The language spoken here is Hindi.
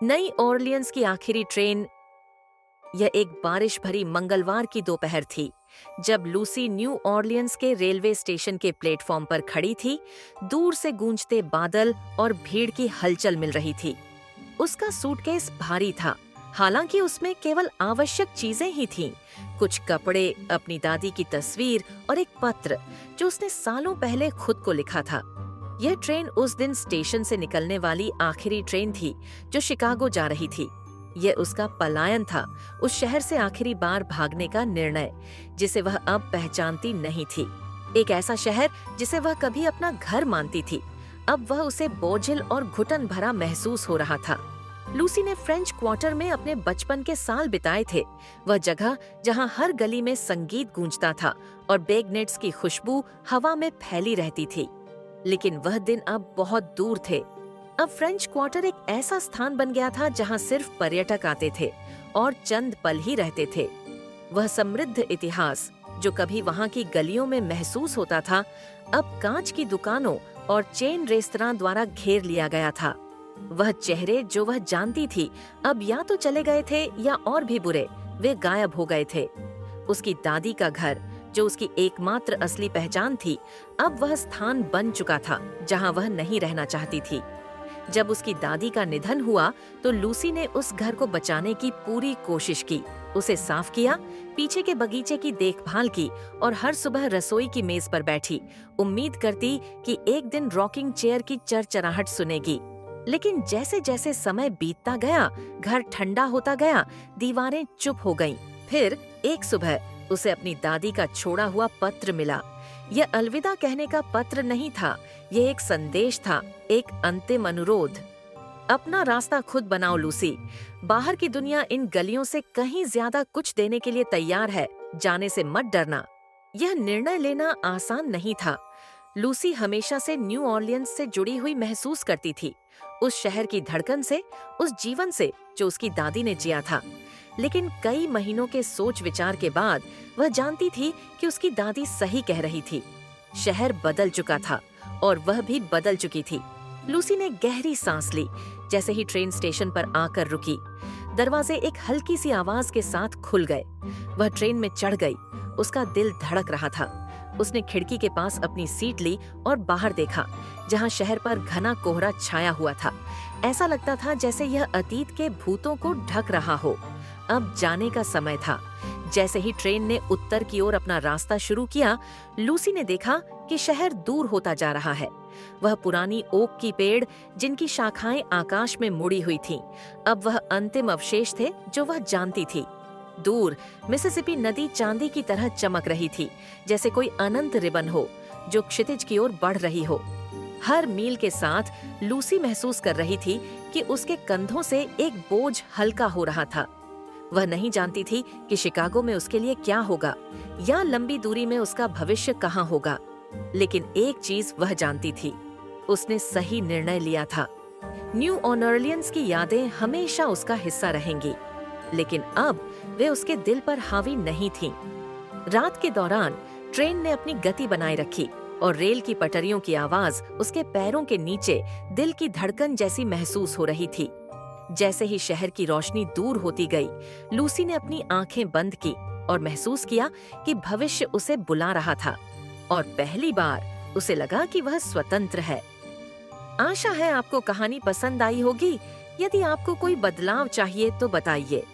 नई ऑरलियंस की आखिरी ट्रेन। यह एक बारिश भरी मंगलवार की दोपहर थी जब लूसी न्यू ऑरलियंस के रेलवे स्टेशन के प्लेटफॉर्म पर खड़ी थी। दूर से गूंजते बादल और भीड़ की हलचल मिल रही थी। उसका सूटकेस भारी था, हालांकि उसमें केवल आवश्यक चीजें ही थीं। कुछ कपड़े, अपनी दादी की तस्वीर और एक पत्र जो उसने सालों पहले खुद को लिखा था। यह ट्रेन उस दिन स्टेशन से निकलने वाली आखिरी ट्रेन थी जो शिकागो जा रही थी। यह उसका पलायन था, उस शहर से आखिरी बार भागने का निर्णय जिसे वह अब पहचानती नहीं थी। एक ऐसा शहर जिसे वह कभी अपना घर मानती थी, अब वह उसे बोझिल और घुटन भरा महसूस हो रहा था। लूसी ने फ्रेंच क्वार्टर में अपने बचपन के साल बिताए थे, वह जगह जहां हर गली में संगीत गूंजता था और बेगनेट्स की खुशबू हवा में फैली रहती थी। लेकिन वह दिन अब बहुत दूर थे। अब फ्रेंच क्वार्टर एक ऐसा स्थान बन गया था जहां सिर्फ पर्यटक आते थे और चंद पल ही रहते थे। वह समृद्ध इतिहास जो कभी वहां की गलियों में महसूस होता था, अब कांच की दुकानों और चेन रेस्तरां द्वारा घेर लिया गया था। वह चेहरे जो वह जानती थी अब या तो चले गए थे या और भी बुरे, वे गायब हो गए थे। उसकी दादी का घर जो उसकी एकमात्र असली पहचान थी, अब वह स्थान बन चुका था जहां वह नहीं रहना चाहती थी। जब उसकी दादी का निधन हुआ तो लूसी ने उस घर को बचाने की पूरी कोशिश की। उसे साफ किया, पीछे के बगीचे की देखभाल की और हर सुबह रसोई की मेज पर बैठी, उम्मीद करती कि एक दिन रॉकिंग चेयर की चरचराहट सुनेगी। लेकिन जैसे जैसे समय बीतता गया, घर ठंडा होता गया, दीवारें चुप हो गईं। फिर एक सुबह उसे अपनी दादी का छोड़ा हुआ पत्र मिला। यह अलविदा कहने का पत्र नहीं था, यह एक संदेश था, एक अंतिम अनुरोध। अपना रास्ता खुद बनाओ लूसी। बाहर की दुनिया इन गलियों से कहीं ज्यादा कुछ देने के लिए तैयार है, जाने से मत डरना। यह निर्णय लेना आसान नहीं था। लूसी हमेशा से न्यू ऑरलियंस से जुड़ी हुई महसूस करती थी, उस शहर की धड़कन से, उस जीवन से जो उसकी दादी ने जिया था। लेकिन कई महीनों के सोच विचार के बाद वह जानती थी कि उसकी दादी सही कह रही थी। शहर बदल चुका था और वह भी बदल चुकी थी। लूसी ने गहरी सांस ली। जैसे ही ट्रेन स्टेशन पर आकर रुकी, दरवाजे एक हल्की सी आवाज के साथ खुल गए। वह ट्रेन में चढ़ गई। उसका दिल धड़क रहा था। उसने खिड़की के पास अपनी सीट ली और बाहर देखा, जहां शहर पर घना कोहरा छाया हुआ था। ऐसा लगता था जैसे यह अतीत के भूतों को ढक रहा हो। अब जाने का समय था। जैसे ही ट्रेन ने उत्तर की ओर अपना रास्ता शुरू किया, लूसी ने देखा कि शहर दूर होता जा रहा है। वह पुरानी ओक की पेड़ जिनकी शाखाएं आकाश में मुड़ी हुई थीं, अब वह अंतिम अवशेष थे जो वह जानती थी। दूर मिसिसिपी नदी चांदी की तरह चमक रही थी, जैसे कोई अनंत रिबन हो जो क्षितिज की ओर बढ़ रही हो। हर मील के साथ लूसी महसूस कर रही थी कि उसके कंधों से एक बोझ हल्का हो रहा था। वह नहीं जानती थी कि शिकागो में उसके लिए क्या होगा या लंबी दूरी में उसका भविष्य कहाँ होगा। लेकिन एक चीज वह जानती थी, उसने सही निर्णय लिया था। न्यू ऑरलियंस की यादें हमेशा उसका हिस्सा रहेंगी, लेकिन अब वे उसके दिल पर हावी नहीं थीं। रात के दौरान ट्रेन ने अपनी गति बनाए रखी और रेल की पटरियों की आवाज उसके पैरों के नीचे दिल की धड़कन जैसी महसूस हो रही थी। जैसे ही शहर की रोशनी दूर होती गई, लूसी ने अपनी आंखें बंद की और महसूस किया कि भविष्य उसे बुला रहा था और पहली बार उसे लगा कि वह स्वतंत्र है। आशा है आपको कहानी पसंद आई होगी। यदि आपको कोई बदलाव चाहिए तो बताइए।